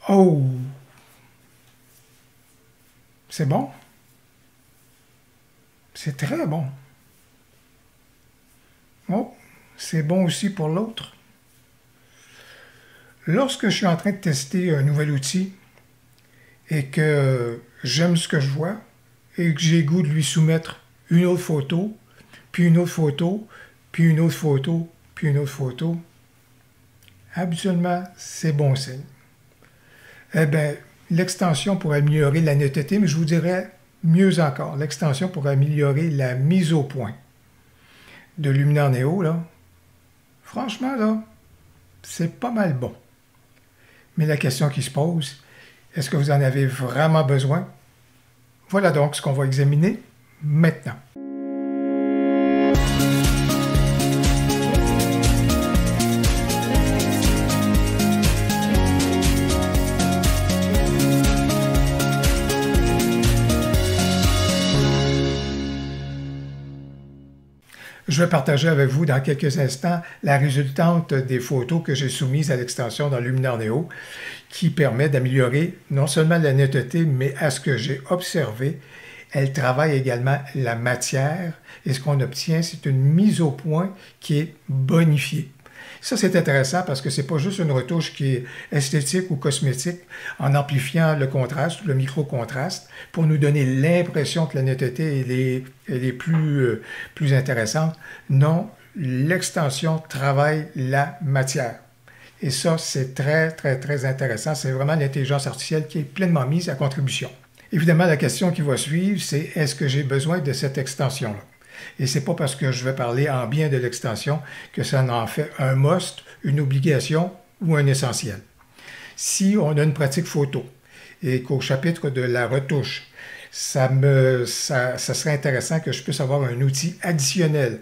Oh, c'est bon. C'est très bon. Oh, c'est bon aussi pour l'autre. Lorsque je suis en train de tester un nouvel outil et que j'aime ce que je vois et que j'ai goût de lui soumettre une autre photo, puis une autre photo, puis une autre photo, puis une autre photo, habituellement, c'est bon signe. Eh bien, l'extension pour améliorer la netteté, mais je vous dirais mieux encore, l'extension pour améliorer la mise au point de Luminar Neo, là, franchement, là, c'est pas mal bon. Mais la question qui se pose, est-ce que vous en avez vraiment besoin? Voilà donc ce qu'on va examiner maintenant. Je vais partager avec vous dans quelques instants la résultante des photos que j'ai soumises à l'extension dans Luminar Neo qui permet d'améliorer non seulement la netteté, mais à ce que j'ai observé, elle travaille également la matière et ce qu'on obtient, c'est une mise au point qui est bonifiée. Ça, c'est intéressant parce que c'est pas juste une retouche qui est esthétique ou cosmétique en amplifiant le contraste, le micro-contraste, pour nous donner l'impression que la netteté elle est plus intéressante. Non, l'extension travaille la matière. Et ça, c'est très, très, très intéressant. C'est vraiment l'intelligence artificielle qui est pleinement mise à contribution. Évidemment, la question qui va suivre, c'est est-ce que j'ai besoin de cette extension-là? Et c'est pas parce que je vais parler en bien de l'extension que ça en fait un must, une obligation ou un essentiel. Si on a une pratique photo et qu'au chapitre de la retouche, ça serait intéressant que je puisse avoir un outil additionnel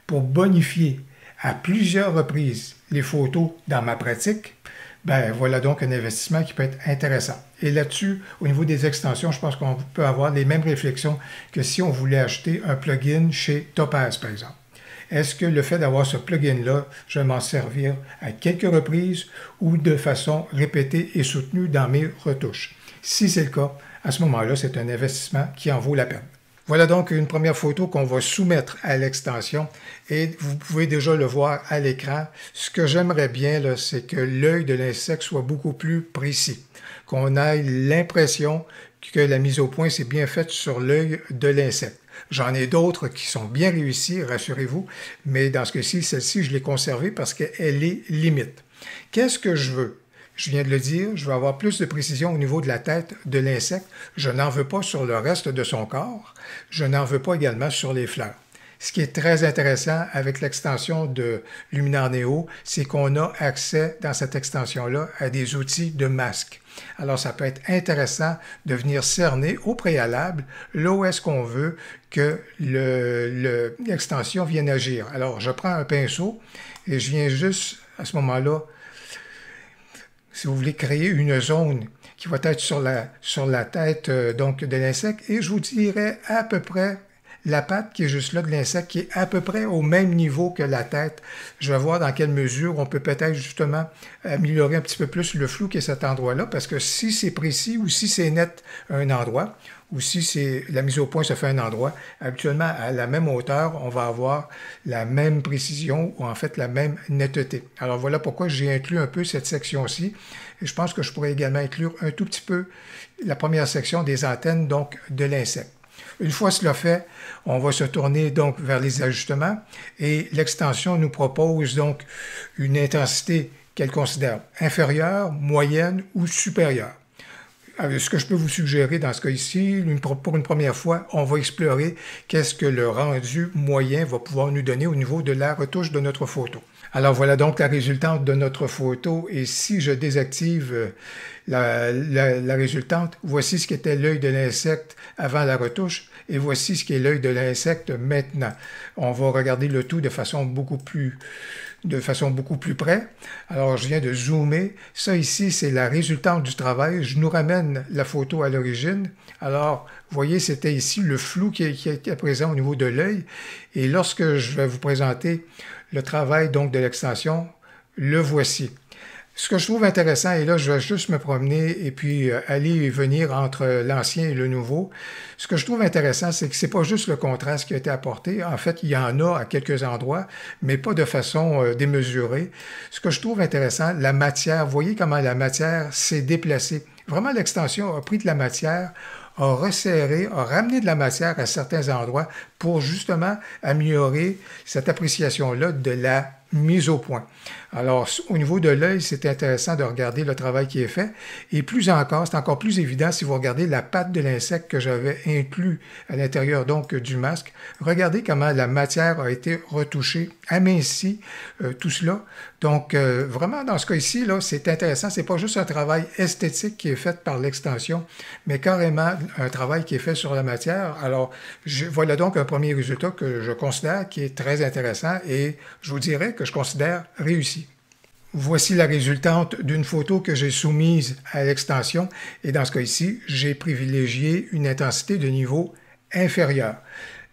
pour bonifier à plusieurs reprises les photos dans ma pratique, ben voilà donc un investissement qui peut être intéressant. Et là-dessus, au niveau des extensions, je pense qu'on peut avoir les mêmes réflexions que si on voulait acheter un plugin chez Topaz, par exemple. Est-ce que le fait d'avoir ce plugin-là, je vais m'en servir à quelques reprises ou de façon répétée et soutenue dans mes retouches? Si c'est le cas, à ce moment-là, c'est un investissement qui en vaut la peine. Voilà donc une première photo qu'on va soumettre à l'extension et vous pouvez déjà le voir à l'écran. Ce que j'aimerais bien, c'est que l'œil de l'insecte soit beaucoup plus précis, qu'on ait l'impression que la mise au point s'est bien faite sur l'œil de l'insecte. J'en ai d'autres qui sont bien réussies, rassurez-vous, mais dans ce cas-ci, celle-ci, je l'ai conservée parce qu'elle est limite. Qu'est-ce que je veux? Je viens de le dire, je veux avoir plus de précision au niveau de la tête de l'insecte. Je n'en veux pas sur le reste de son corps. Je n'en veux pas également sur les fleurs. Ce qui est très intéressant avec l'extension de Luminar Neo, c'est qu'on a accès dans cette extension-là à des outils de masque. Alors, ça peut être intéressant de venir cerner au préalable là où est-ce qu'on veut que l'extension vienne agir. Alors, je prends un pinceau et je viens juste, à ce moment-là, si vous voulez créer une zone qui va être sur la tête donc de l'insecte, et je vous dirais à peu près la patte qui est juste là de l'insecte, qui est à peu près au même niveau que la tête. Je vais voir dans quelle mesure on peut peut-être justement améliorer un petit peu plus le flou qui est cet endroit-là, parce que si c'est précis ou si c'est net à un endroit, ou si la mise au point se fait à un endroit, habituellement à la même hauteur, on va avoir la même précision ou en fait la même netteté. Alors voilà pourquoi j'ai inclus un peu cette section-ci. Et je pense que je pourrais également inclure un tout petit peu la première section des antennes donc de l'insecte. Une fois cela fait, on va se tourner donc vers les ajustements et l'extension nous propose donc une intensité qu'elle considère inférieure, moyenne ou supérieure. Ce que je peux vous suggérer dans ce cas ici, pour une première fois, on va explorer qu'est-ce que le rendu moyen va pouvoir nous donner au niveau de la retouche de notre photo. Alors voilà donc la résultante de notre photo et si je désactive la résultante, voici ce qu'était l'œil de l'insecte avant la retouche et voici ce qu'est l'œil de l'insecte maintenant. On va regarder le tout de façon beaucoup plus près. Alors, je viens de zoomer. Ça ici, c'est la résultante du travail. Je nous ramène la photo à l'origine. Alors, vous voyez, c'était ici le flou qui était présent au niveau de l'œil. Et lorsque je vais vous présenter le travail donc de l'extension, le voici. Ce que je trouve intéressant, et là, je vais juste me promener et puis aller et venir entre l'ancien et le nouveau. Ce que je trouve intéressant, c'est que c'est pas juste le contraste qui a été apporté. En fait, il y en a à quelques endroits, mais pas de façon démesurée. Ce que je trouve intéressant, la matière, vous voyez comment la matière s'est déplacée. Vraiment, l'extension a pris de la matière, a resserré, a ramené de la matière à certains endroits pour justement améliorer cette appréciation-là de la mise au point. Alors, au niveau de l'œil, c'est intéressant de regarder le travail qui est fait. Et plus encore, c'est encore plus évident si vous regardez la patte de l'insecte que j'avais inclus à l'intérieur donc du masque. Regardez comment la matière a été retouchée, amincie, tout cela. Donc, vraiment, dans ce cas-ci, là, c'est intéressant. C'est pas juste un travail esthétique qui est fait par l'extension, mais carrément un travail qui est fait sur la matière. Alors, voilà donc un premier résultat que je considère qui est très intéressant et je vous dirais que je considère réussi. Voici la résultante d'une photo que j'ai soumise à l'extension et dans ce cas-ci, j'ai privilégié une intensité de niveau inférieur.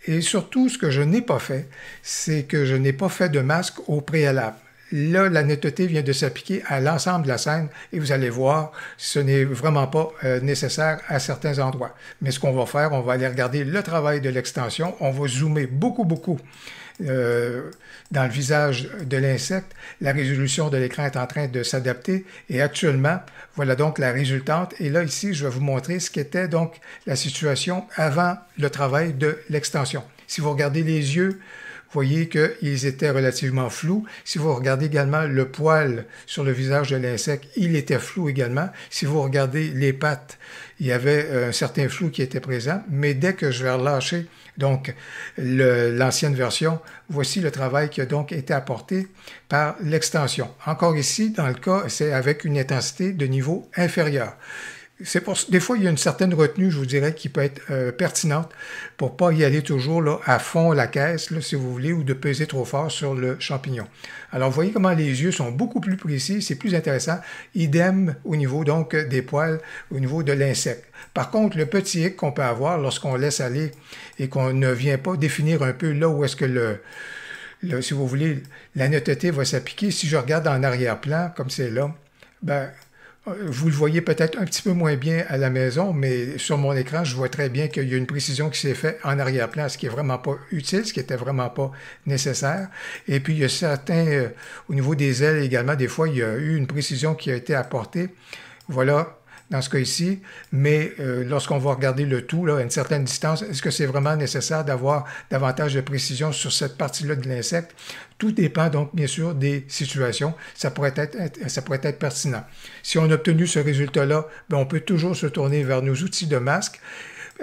Et surtout, ce que je n'ai pas fait, c'est que je n'ai pas fait de masque au préalable. Là, la netteté vient de s'appliquer à l'ensemble de la scène et vous allez voir, ce n'est vraiment pas nécessaire à certains endroits. Mais ce qu'on va faire, on va aller regarder le travail de l'extension. On va zoomer beaucoup dans le visage de l'insecte. La résolution de l'écran est en train de s'adapter et actuellement, voilà donc la résultante. Et là, ici, je vais vous montrer ce qu'était donc la situation avant le travail de l'extension. Si vous regardez les yeux, vous voyez qu'ils étaient relativement flous. Si vous regardez également le poil sur le visage de l'insecte, il était flou également. Si vous regardez les pattes, il y avait un certain flou qui était présent. Mais dès que je vais relâcher donc l'ancienne version, voici le travail qui a donc été apporté par l'extension. Encore ici, dans le cas, c'est avec une intensité de niveau inférieur. Des fois, il y a une certaine retenue, je vous dirais, qui peut être pertinente pour ne pas y aller toujours là, à fond la caisse, là, si vous voulez, ou de peser trop fort sur le champignon. Alors, vous voyez comment les yeux sont beaucoup plus précis, c'est plus intéressant. Idem au niveau donc des poils, au niveau de l'insecte. Par contre, le petit hic qu'on peut avoir lorsqu'on laisse aller et qu'on ne vient pas définir un peu là où est-ce que si vous voulez, la netteté va s'appliquer. Si je regarde en arrière-plan, comme c'est là, ben vous le voyez peut-être un petit peu moins bien à la maison, mais sur mon écran, je vois très bien qu'il y a une précision qui s'est faite en arrière-plan, ce qui n'est vraiment pas utile, ce qui n'était vraiment pas nécessaire. Et puis, il y a certains, au niveau des ailes également, des fois, il y a eu une précision qui a été apportée. Voilà, dans ce cas ici, mais lorsqu'on va regarder le tout là, à une certaine distance, est-ce que c'est vraiment nécessaire d'avoir davantage de précision sur cette partie-là de l'insecte? Tout dépend donc bien sûr des situations. Ça pourrait être pertinent. Si on a obtenu ce résultat-là, on peut toujours se tourner vers nos outils de masque,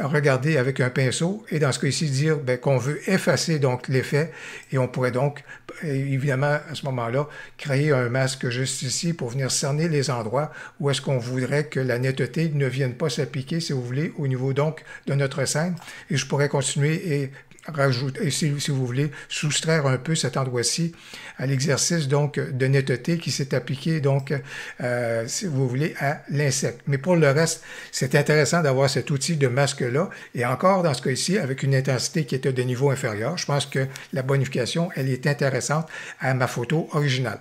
regarder avec un pinceau et dans ce cas-ci dire qu'on veut effacer donc l'effet et on pourrait donc évidemment à ce moment-là créer un masque juste ici pour venir cerner les endroits où est-ce qu'on voudrait que la netteté ne vienne pas s'appliquer si vous voulez au niveau donc de notre scène et je pourrais continuer et rajouter, si vous voulez, soustraire un peu cet endroit-ci à l'exercice donc de netteté qui s'est appliqué donc, si vous voulez, à l'insecte. Mais pour le reste, c'est intéressant d'avoir cet outil de masque-là et encore dans ce cas-ci, avec une intensité qui était de niveau inférieur, je pense que la bonification, elle est intéressante à ma photo originale.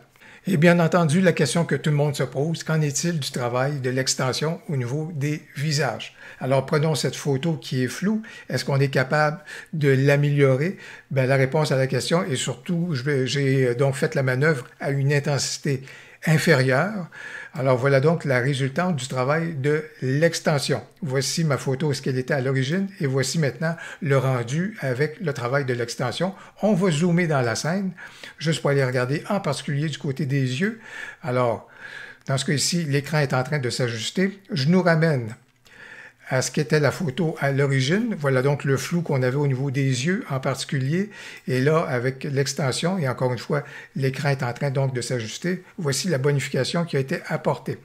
Et bien entendu, la question que tout le monde se pose, qu'en est-il du travail de l'extension au niveau des visages? Alors, prenons cette photo qui est floue. Est-ce qu'on est capable de l'améliorer? La réponse à la question est surtout, j'ai donc fait la manœuvre à une intensité inférieure. Alors, voilà donc la résultante du travail de l'extension. Voici ma photo, ce qu'elle était à l'origine, et voici maintenant le rendu avec le travail de l'extension. On va zoomer dans la scène, juste pour aller regarder en particulier du côté des yeux. Alors, dans ce cas-ci, l'écran est en train de s'ajuster. Je nous ramène à ce qu'était la photo à l'origine. Voilà donc le flou qu'on avait au niveau des yeux en particulier. Et là, avec l'extension, et encore une fois, l'écran est en train donc de s'ajuster. Voici la bonification qui a été apportée.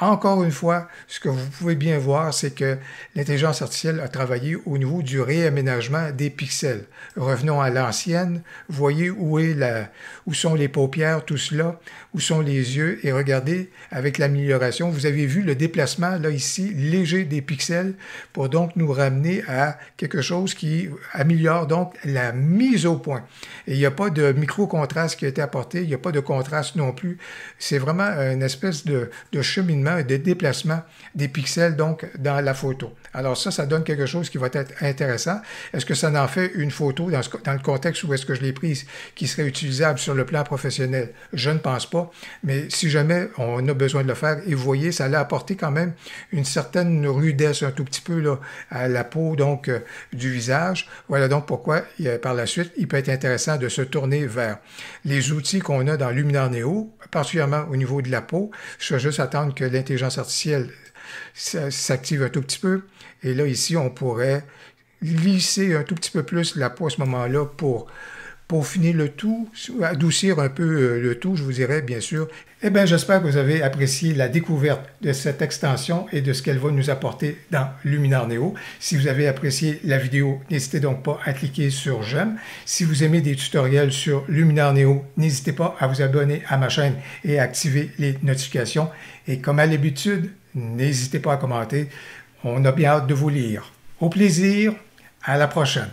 Encore une fois, ce que vous pouvez bien voir, c'est que l'intelligence artificielle a travaillé au niveau du réaménagement des pixels. Revenons à l'ancienne. Voyez où sont les paupières, tout cela, où sont les yeux, et regardez avec l'amélioration. Vous avez vu le déplacement, là, ici, léger des pixels, pour donc nous ramener à quelque chose qui améliore donc la mise au point. Et il n'y a pas de micro-contraste qui a été apporté, il n'y a pas de contraste non plus. C'est vraiment une espèce de cheminement, de déplacement des pixels donc dans la photo. Alors ça donne quelque chose qui va être intéressant. Est-ce que ça en fait une photo dans le contexte où est-ce que je l'ai prise qui serait utilisable sur le plan professionnel? Je ne pense pas, mais si jamais on a besoin de le faire, et vous voyez, ça l'a apporté quand même une certaine rudesse un tout petit peu là, à la peau donc du visage. Voilà donc pourquoi par la suite, il peut être intéressant de se tourner vers les outils qu'on a dans Luminar Neo, particulièrement au niveau de la peau. Je vais juste attendre que l'intelligence artificielle s'active un tout petit peu. Et là, ici, on pourrait lisser un tout petit peu plus la peau à ce moment-là pour finir le tout, adoucir un peu le tout, je vous dirais, bien sûr. Eh bien, j'espère que vous avez apprécié la découverte de cette extension et de ce qu'elle va nous apporter dans Luminar Neo. Si vous avez apprécié la vidéo, n'hésitez donc pas à cliquer sur j'aime. Si vous aimez des tutoriels sur Luminar Neo, n'hésitez pas à vous abonner à ma chaîne et à activer les notifications. Et comme à l'habitude, n'hésitez pas à commenter. On a bien hâte de vous lire. Au plaisir, à la prochaine.